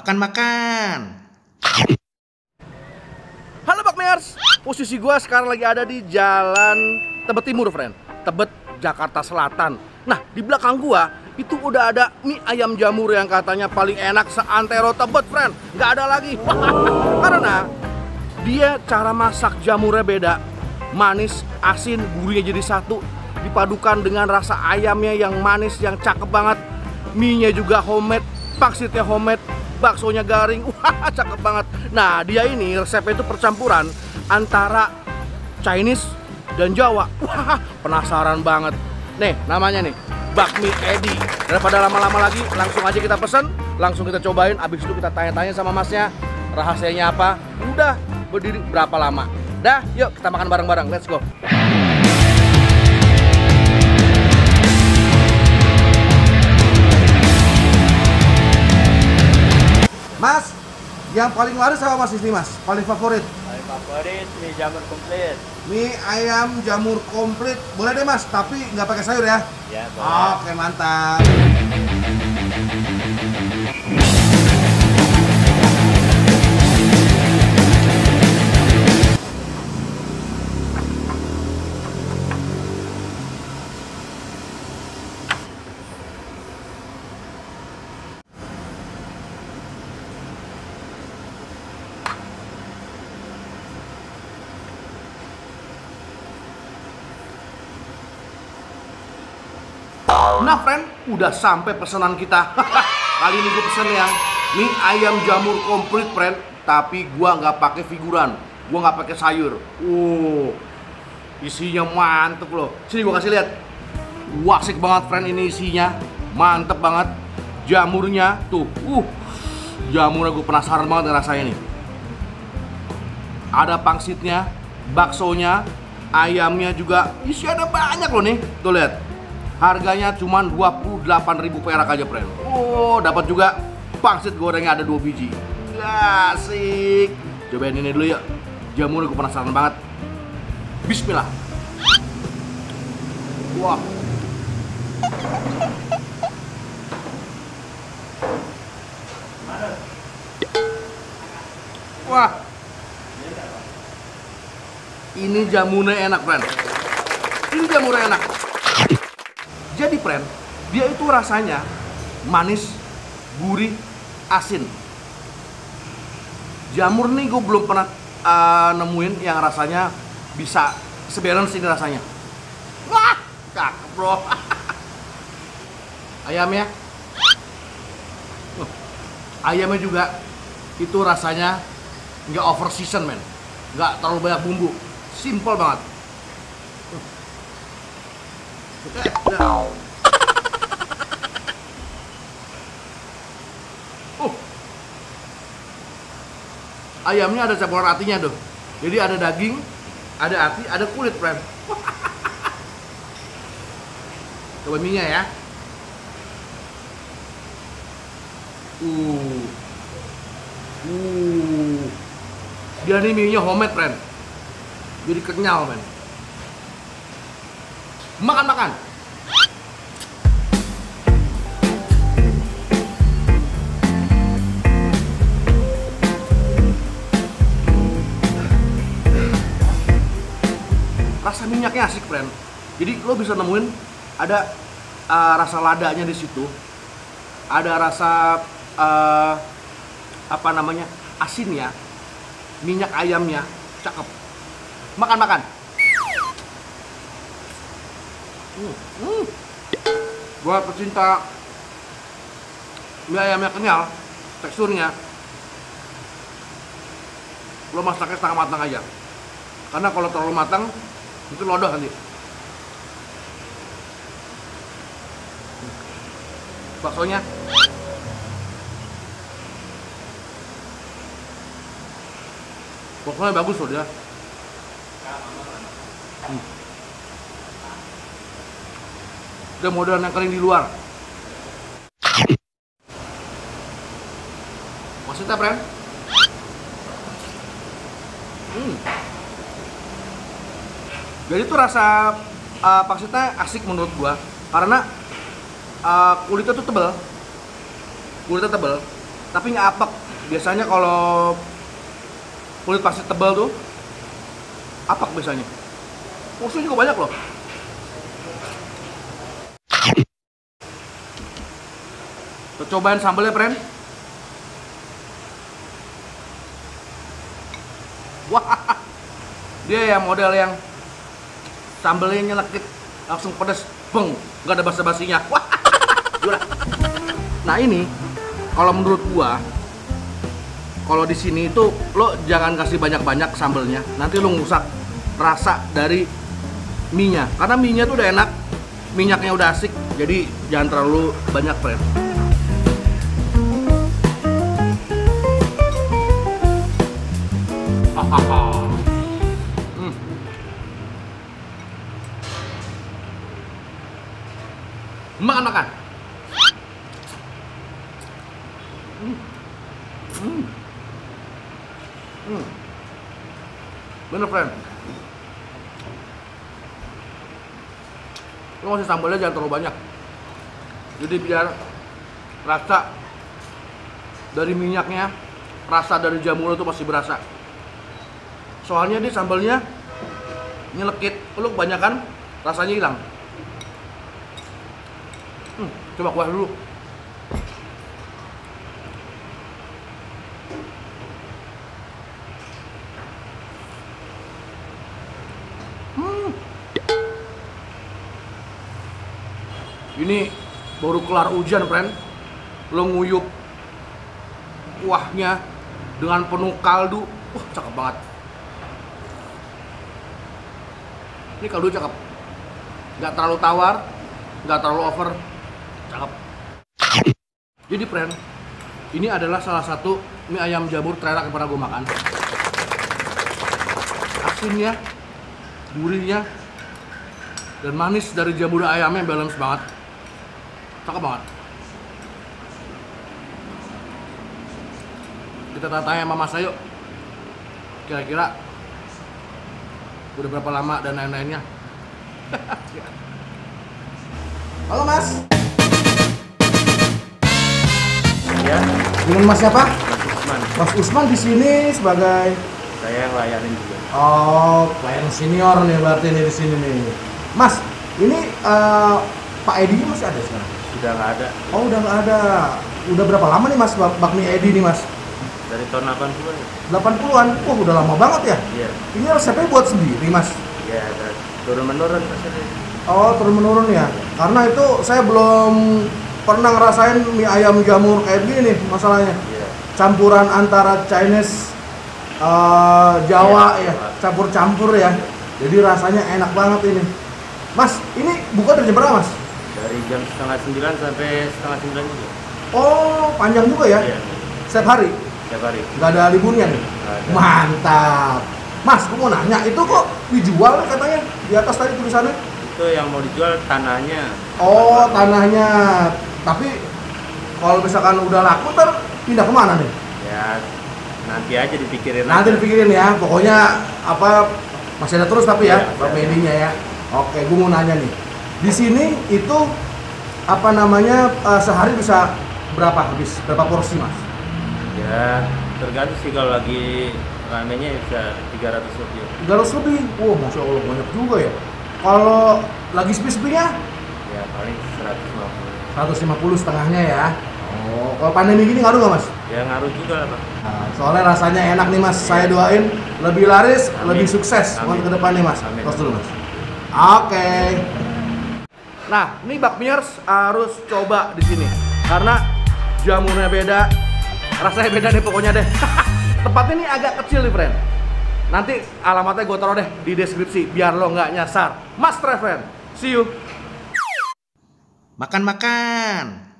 Makan-makan. Halo Bakmiers, posisi gua sekarang lagi ada di Jalan Tebet Timur, friend. Tebet, Jakarta Selatan. Nah, di belakang gua itu udah ada mie ayam jamur yang katanya paling enak seantero Tebet, friend. Nggak ada lagi. Karena dia cara masak jamurnya beda. Manis, asin, gurihnya jadi satu. Dipadukan dengan rasa ayamnya yang manis, yang cakep banget. Mie-nya juga homemade, pangsitnya homemade, baksonya garing. Wah, cakep banget. Nah, dia ini resepnya itu percampuran antara Chinese dan Jawa. Wah, penasaran banget. Nih, namanya nih Bakmi Edi. Daripada lama-lama lagi, langsung aja kita pesen, langsung kita cobain. Abis itu kita tanya-tanya sama masnya, rahasianya apa, udah berdiri berapa lama. Dah, yuk kita makan bareng-bareng. Let's go. Mas, yang paling laris apa mas ini mas? Paling favorit? Paling favorit mie jamur komplit. Mie ayam jamur komplit. Boleh deh mas, tapi nggak pakai sayur ya? Ya, boleh. Oke, mantap. Nah friend, udah sampai pesanan kita. Kali ini gue pesen yang mie ayam jamur komplit friend. Tapi gua nggak pakai figuran, gua nggak pakai sayur. Isinya mantep loh. Sini gua kasih lihat. Wasik banget friend, ini isinya mantep banget. Jamurnya tuh, jamurnya gue penasaran banget rasanya nih. Ada pangsitnya, baksonya, ayamnya juga. Isi ada banyak loh nih. Tuh lihat. Harganya cuma 28.000 perak aja, friend. Dapat juga pangsit gorengnya ada 2 biji. Asik. Cobain ini dulu ya. Jamur gue penasaran banget. Bismillah. Wah. Wah. Ini jamurnya enak, friend. Ini jamurnya enak. Jadi friend, dia itu rasanya manis, gurih, asin. Jamur nih gue belum pernah nemuin yang rasanya bisa sebalance ini rasanya. Wah, cakep bro. Ayamnya, ayamnya juga itu rasanya nggak over season men, nggak terlalu banyak bumbu, simple banget. Ayamnya ada campuran hatinya tuh. Jadi ada daging, ada hati, ada kulit, friend. Coba mie-nya ya. Dia nih mie-nya homemade, friend. Jadi kenyal, men. Makan-makan. Rasa minyaknya asik, friend. Jadi lo bisa nemuin ada rasa ladanya di situ. Ada rasa apa namanya? Asinnya. Minyak ayamnya, cakep. Makan-makan. Buat pecinta mie ayamnya kenyal, teksturnya, lo masaknya setengah matang aja. Karena kalau terlalu matang, itu lodoh nanti. Baksonya, baksonya bagus loh dia. Udah modern yang kering di luar. Maksudnya, friend? Jadi itu rasa pangsitnya asik menurut gua. Karena kulitnya tuh tebel. tapi nggak apek. Biasanya kalau kulit pangsit tebal tuh apek biasanya. Porsinya juga banyak loh. Kita cobain sambalnya, friend. Wah, dia ya model yang sambalnya nyelekit langsung pedas, beng, nggak ada basa-basinya. Wah, gila. Nah ini, kalau menurut gua, kalau di sini itu lo jangan kasih banyak-banyak sambalnya, nanti lo ngusak rasa dari mie-nya, karena mie-nya tuh udah enak, minyaknya udah asik, jadi jangan terlalu banyak, friend. Makan. Bener, friend. Lo masih sambalnya jangan terlalu banyak. Jadi biar rasa dari minyaknya, rasa dari jamur itu masih berasa. Soalnya dia sambalnya nyelekit, lo kebanyakan rasanya hilang. Coba kuah dulu. Ini baru kelar hujan, friend. Lo nguyup kuahnya dengan penuh kaldu. Wah, cakep banget. Ini kaldu cakep. Nggak terlalu tawar, nggak terlalu over. Cakep. Jadi, friend, ini adalah salah satu mie ayam jamur terenak yang pernah gue makan. Asinnya, gurihnya, dan manis dari jamur ayamnya balance banget. Cakep banget. Kita tanya sama Mas Ayo, kira-kira udah berapa lama dan lain-lainnya. Halo Mas. Ya, Dengan Mas siapa? Mas Usman. Mas Usman di sini sebagai Saya yang layanin juga. pelayan senior nih berarti nih di sini nih. Mas, ini Pak Edi masih ada sekarang? Sudah nggak ada. Oh, udah nggak ada. Udah berapa lama nih Mas bakmi Edi nih Mas? Dari tahun 80 ya? 80-an. Wah, udah lama banget ya? Iya. Ini resepnya buat sendiri Mas? Iya, turun-menurun maksudnya. Oh, turun-menurun ya? Karena itu saya belum pernah ngerasain mie ayam jamur kayak gini nih masalahnya. Iya. Campuran antara Chinese, Jawa ya, campur-campur ya. Jadi rasanya enak banget ini. Mas, ini buka dari jam berapa Mas? Dari jam 8:30 sampai 8:30 juga. Oh, panjang juga ya? Iya. Setiap hari? Setiap hari. Nggak ada liburnya nih? Nggak ada. Mantap. Mas, aku mau nanya, itu kok dijual katanya di atas tadi tulisannya? Itu yang mau dijual tanahnya. Oh, tanahnya. Tapi kalau misalkan udah laku ntar pindah kemana nih? Ya, nanti aja dipikirin. Nanti aja. dipikirin ya. Pokoknya apa masih ada terus tapi ya, Iya, Pak iya. Medinya ya. Oke, gue mau nanya nih. Di sini itu apa namanya sehari bisa berapa habis? Berapa porsi Mas? Ya, tergantung sih kalau lagi ramenya bisa 300 lebih. 300 lebih. Wah, Masya Allah banyak juga ya. Kalau lagi sepi-sepinya Ya, paling 150. 150 setengahnya ya. Oh, kalau pandemi gini ngaruh nggak Mas? Ya, ngaruh juga lah, Pak. Nah, soalnya rasanya enak nih Mas. Saya doain lebih laris, Amin. lebih sukses Amin. untuk ke depan nih Mas. Amin. Tos dulu Mas. Oke. Nah, ini bakmiers harus coba di sini karena jamurnya beda, rasanya beda deh pokoknya deh. Tempatnya ini agak kecil nih, friend. Nanti alamatnya gue taruh deh di deskripsi biar lo nggak nyasar. Mas Treven, see you. Makan-makan.